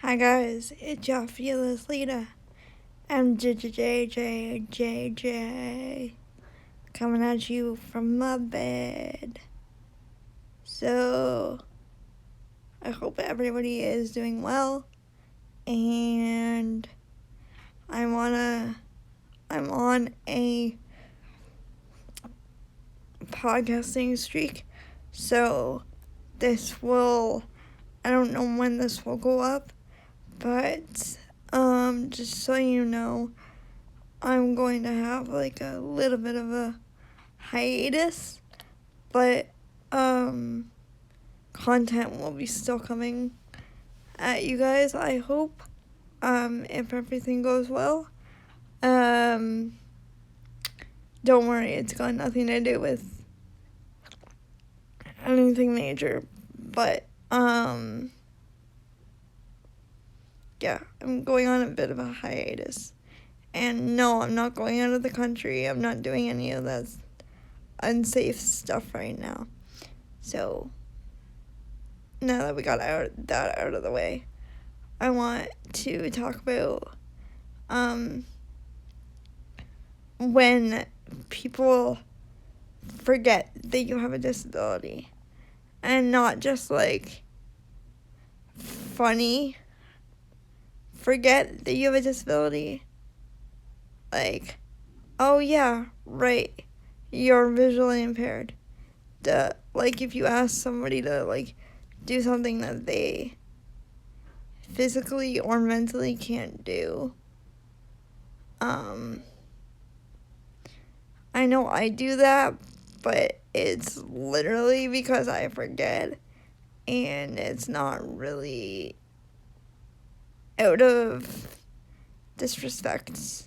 Hi guys, it's your fearless leader. I'm JJJJJ coming at you from my bed. So, I hope everybody is doing well, and I'm on a podcasting streak, so I don't know when this will go up, but just so you know, I'm going to have like a little bit of a hiatus, but content will be still coming at you guys, I hope, if everything goes well. Don't worry, it's got nothing to do with anything major, but yeah, I'm going on a bit of a hiatus. And no, I'm not going out of the country. I'm not doing any of that unsafe stuff right now. So, now that we got that out of the way, I want to talk about when people forget that you have a disability. And not just like funny forget that you have a disability. Like, oh yeah, right, you're visually impaired. Like if you ask somebody to like do something that they physically or mentally can't do. I know I do that, but it's literally because I forget, and it's not really out of disrespect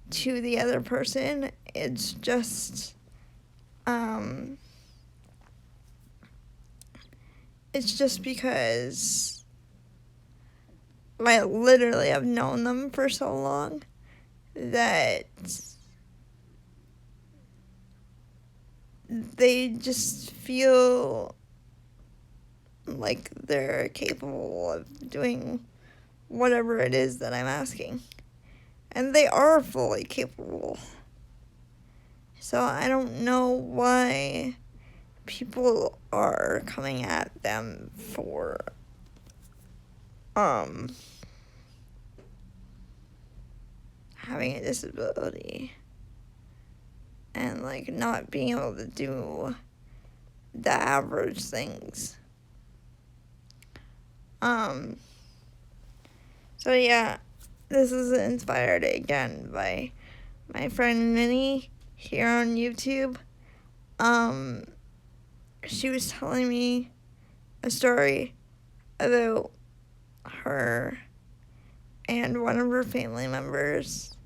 to the other person. It's just because I literally have known them for so long that they just feel like they're capable of doing whatever it is that I'm asking. And they are fully capable. So I don't know why people are coming at them for having a disability and like not being able to do the average things. So yeah, this is inspired again by my friend Minnie here on YouTube. She was telling me a story about her and one of her family members,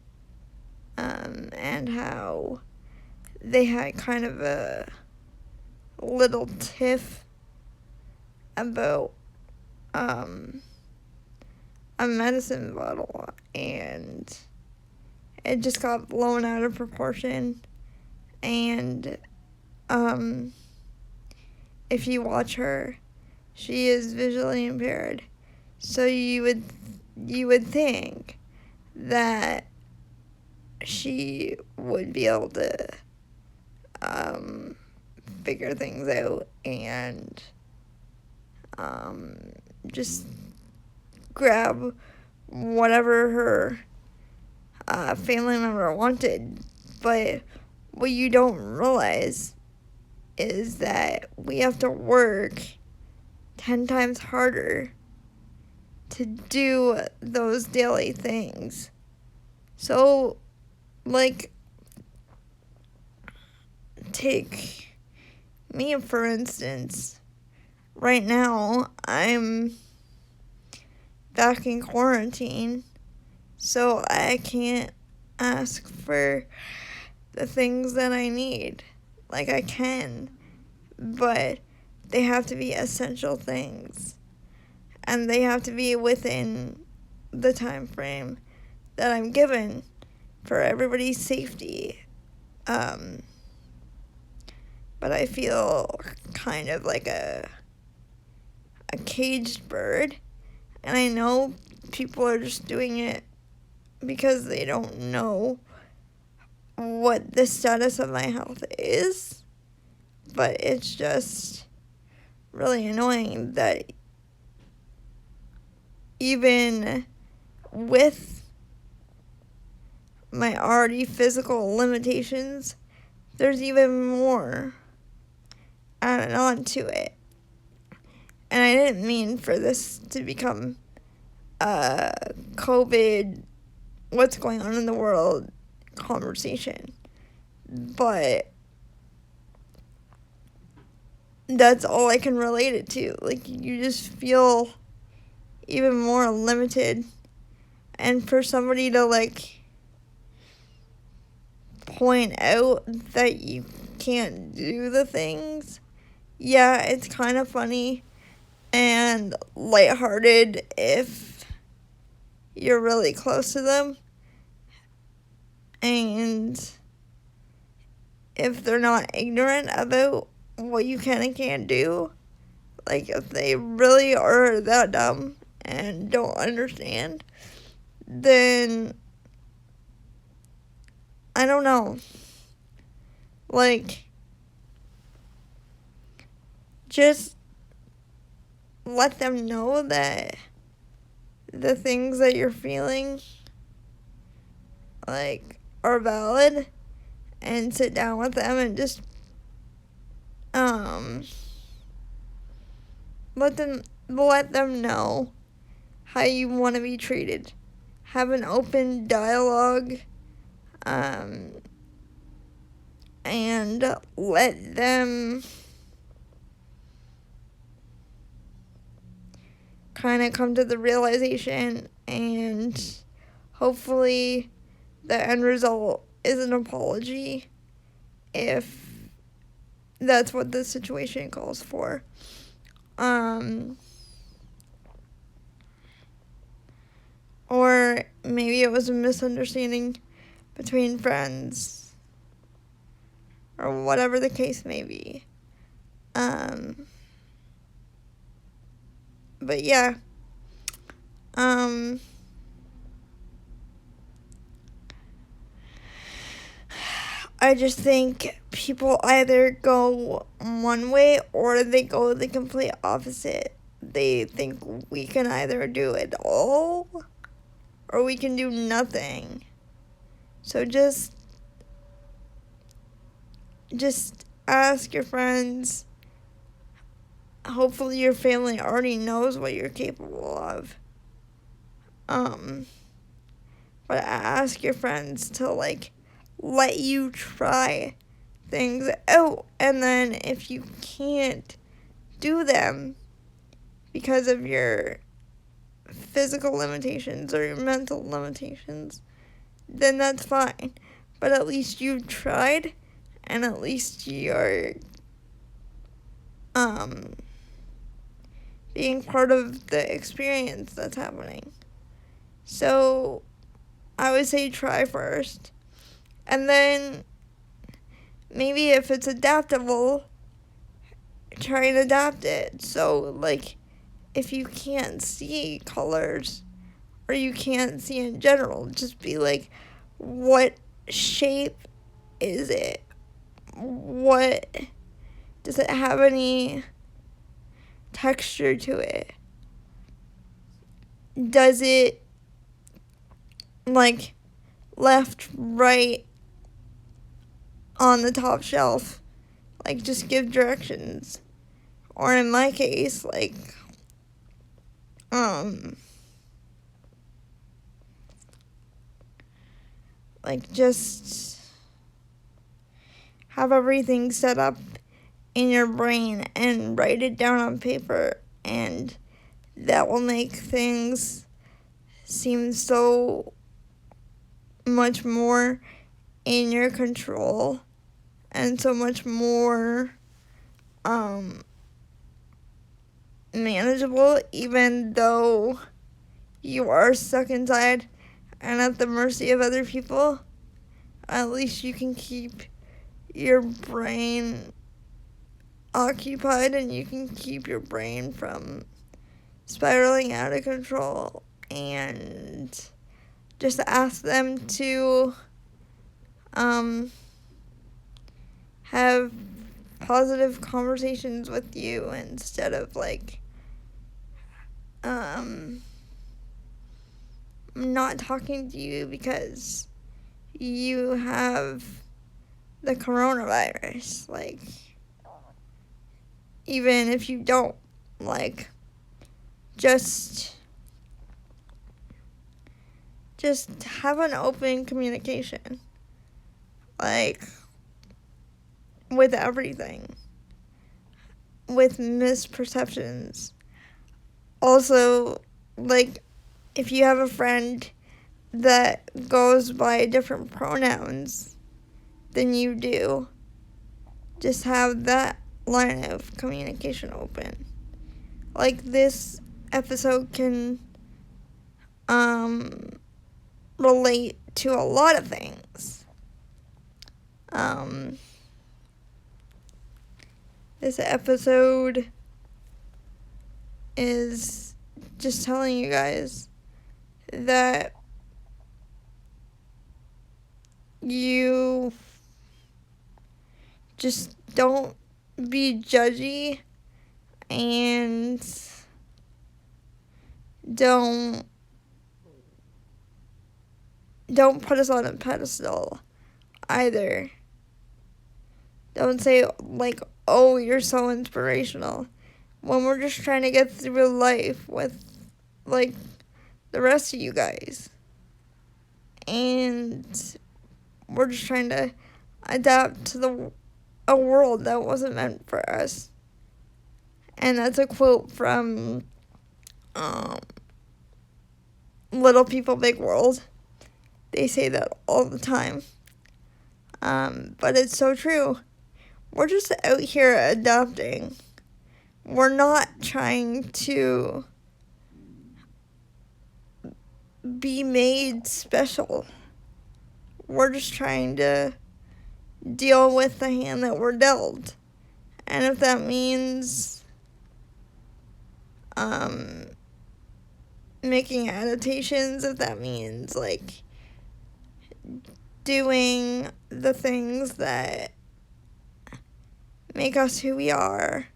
and how they had kind of a little tiff about a medicine bottle, and it just got blown out of proportion. And if you watch her, she is visually impaired, so you would think that she would be able to figure things out and just grab whatever her family member wanted. But what you don't realize is that we have to work 10 times harder to do those daily things. So, like, take me for instance. Right now, I'm back in quarantine, so I can't ask for the things that I need. Like, I can, but they have to be essential things, and they have to be within the time frame that I'm given for everybody's safety. But I feel kind of like a caged bird, And I know people are just doing it because they don't know what the status of my health is. But it's just really annoying that even with my already physical limitations, there's even more added on to it. And I didn't mean for this to become a COVID, what's going on in the world conversation. But that's all I can relate it to. Like, you just feel even more limited. And for somebody to, like, point out that you can't do the things, yeah, it's kind of funny and lighthearted if you're really close to them. And if they're not ignorant about what you can and can't do, like if they really are that dumb and don't understand, then I don't know. Like, just let them know that the things that you're feeling, like, are valid, and sit down with them and just let them know how you want to be treated. Have an open dialogue, and let them kind of come to the realization, and hopefully the end result is an apology if that's what the situation calls for. Or maybe it was a misunderstanding between friends, or whatever the case may be. But yeah, I just think people either go one way or they go the complete opposite. They think we can either do it all or we can do nothing. So just ask your friends. Hopefully your family already knows what you're capable of. But ask your friends to, like, let you try things out. And then if you can't do them because of your physical limitations or your mental limitations, then that's fine. But at least you've tried, and at least you're being part of the experience that's happening. So I would say try first. And then maybe if it's adaptable, try and adapt it. So, like, if you can't see colors or you can't see in general, just be like, what shape is it? What does it have any texture to it? Does it, like, left, right, on the top shelf? Like, just give directions. Or in my case, like, just have everything set up in your brain and write it down on paper, and that will make things seem so much more in your control and so much more manageable, even though you are stuck inside and at the mercy of other people. At least you can keep your brain occupied, and you can keep your brain from spiraling out of control, and just ask them to have positive conversations with you instead of not talking to you because you have the coronavirus. Even if you don't, just have an open communication, with everything, with misperceptions. Also, if you have a friend that goes by different pronouns than you do, just have that line of communication open. This episode can relate to a lot of things. This episode is just telling you guys that you just don't be judgy and don't put us on a pedestal either. Don't say oh, you're so inspirational, when we're just trying to get through life with the rest of you guys, and we're just trying to adapt to a world that wasn't meant for us. And that's a quote from Little People, Big World. They say that all the time. But it's so true. We're just out here adapting. We're not trying to be made special. We're just trying to deal with the hand that we're dealt. And if that means making adaptations, if that means doing the things that make us who we are,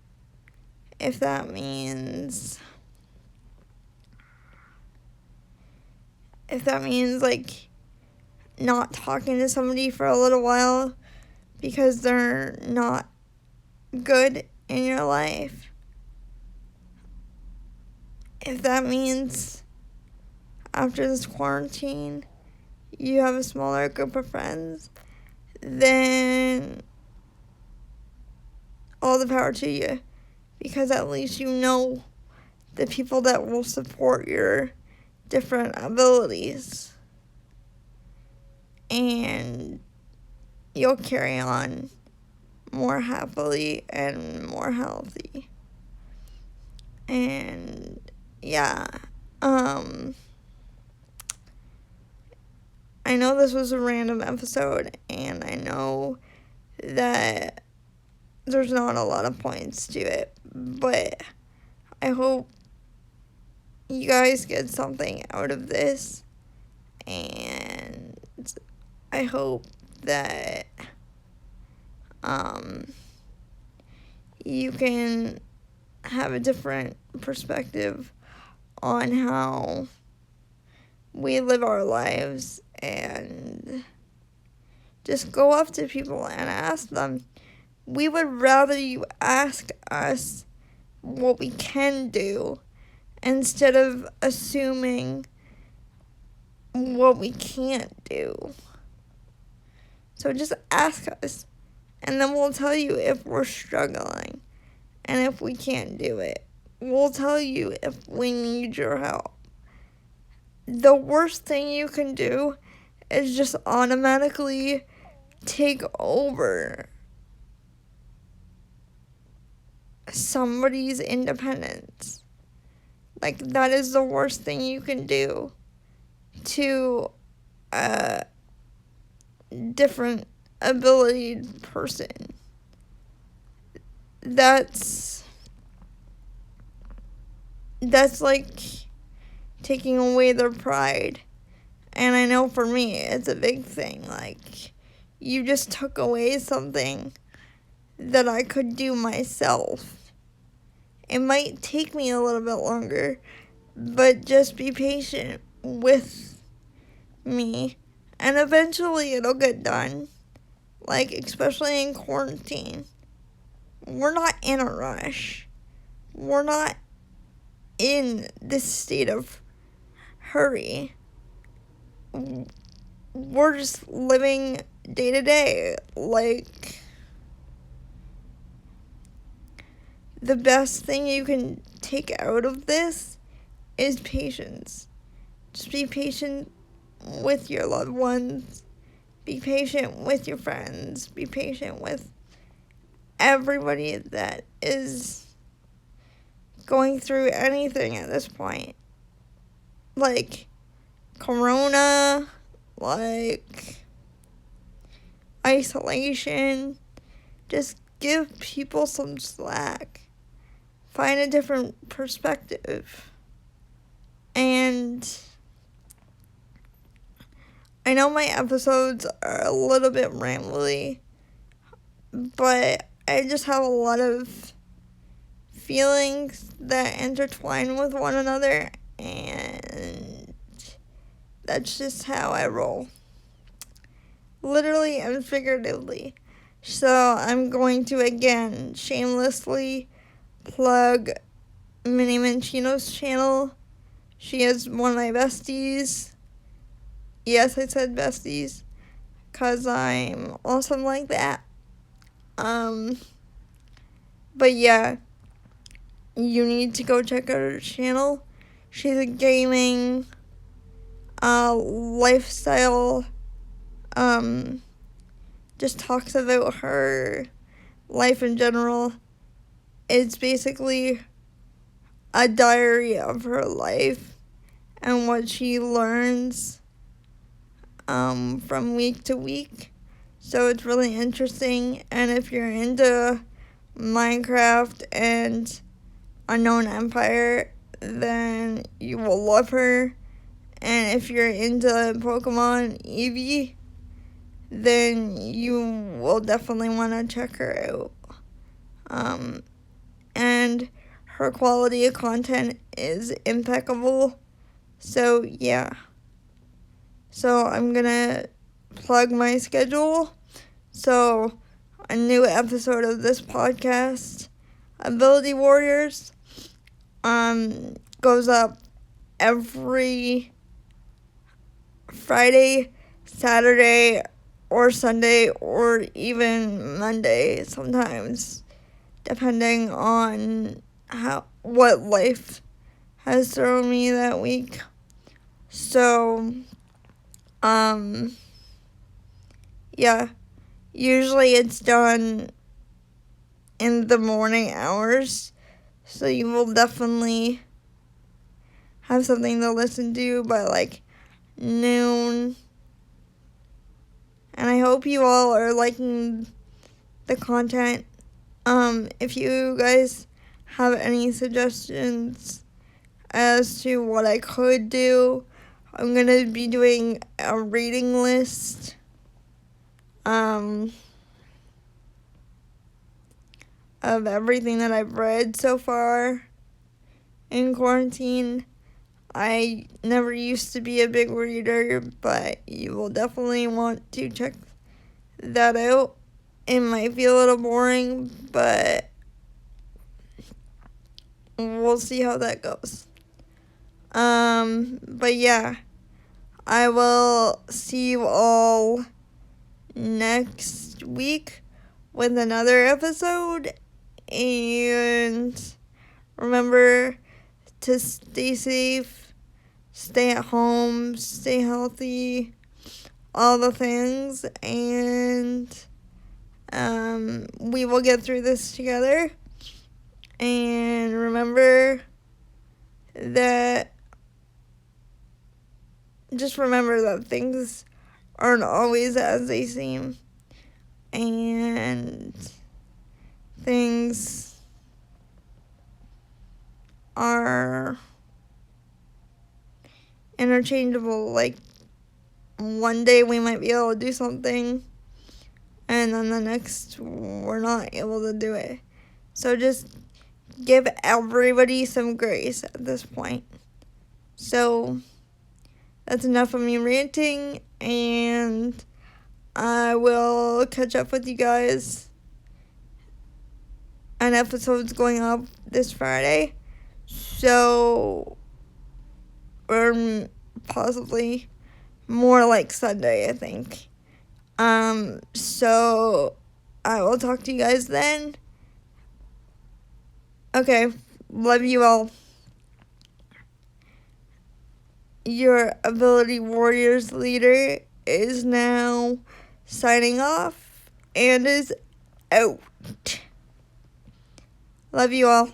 if that means not talking to somebody for a little while because they're not good in your life, if that means after this quarantine you have a smaller group of friends, then all the power to you, because at least you know the people that will support your different abilities, and you'll carry on more happily and more healthy. And yeah, I know this was a random episode, and I know that there's not a lot of points to it, but I hope you guys get something out of this, and I hope that you can have a different perspective on how we live our lives, and just go up to people and ask them. We would rather you ask us what we can do instead of assuming what we can't do. So just ask us, and then we'll tell you if we're struggling and if we can't do it. We'll tell you if we need your help. The worst thing you can do is just automatically take over somebody's independence. That is the worst thing you can do to a different abilitied person. that's like taking away their pride. And I know for me, it's a big thing. Like, you just took away something that I could do myself. It might take me a little bit longer, but just be patient with me. And eventually it'll get done. Like, especially in quarantine. We're not in a rush. We're not in this state of hurry. We're just living day to day. Like, the best thing you can take out of this is patience. Just be patient with your loved ones. Be patient with your friends. Be patient with everybody that is going through anything at this point. Like, corona, like, isolation. Just give people some slack. Find a different perspective. And I know my episodes are a little bit rambly, but I just have a lot of feelings that intertwine with one another, and that's just how I roll. Literally and figuratively. So I'm going to again shamelessly plug Minnie Mancino's channel. She is one of my besties. Yes, I said besties, 'cause I'm awesome like that. But yeah, you need to go check out her channel. She's a gaming, lifestyle, just talks about her life in general. It's basically a diary of her life and what she learns from week to week. So it's really interesting. And if you're into Minecraft and Unknown Empire, then you will love her. And if you're into Pokemon Eevee, then you will definitely want to check her out. And her quality of content is impeccable. So yeah. So I'm gonna plug my schedule. So a new episode of this podcast, Ability Warriors, goes up every Friday, Saturday, or Sunday, or even Monday sometimes, depending on what life has thrown me that week. So, yeah, usually it's done in the morning hours, so you will definitely have something to listen to by like noon. And I hope you all are liking the content. If you guys have any suggestions as to what I could do, I'm gonna be doing a reading list. Of everything that I've read so far in quarantine. I never used to be a big reader, but you will definitely want to check that out. It might be a little boring, but we'll see how that goes. But yeah, I will see you all next week with another episode. And remember to stay safe, stay at home, stay healthy, all the things, and we will get through this together. And remember that things aren't always as they seem, and things are interchangeable. Like, one day we might be able to do something, and then the next we're not able to do it. So just give everybody some grace at this point. So that's enough of me ranting, and I will catch up with you guys. An episode's going up this Friday, so, or possibly more like Sunday, I think. So I will talk to you guys then. Okay, love you all. Your Ability Warriors leader is now signing off and is out. Love you all.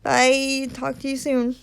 Bye. Talk to you soon.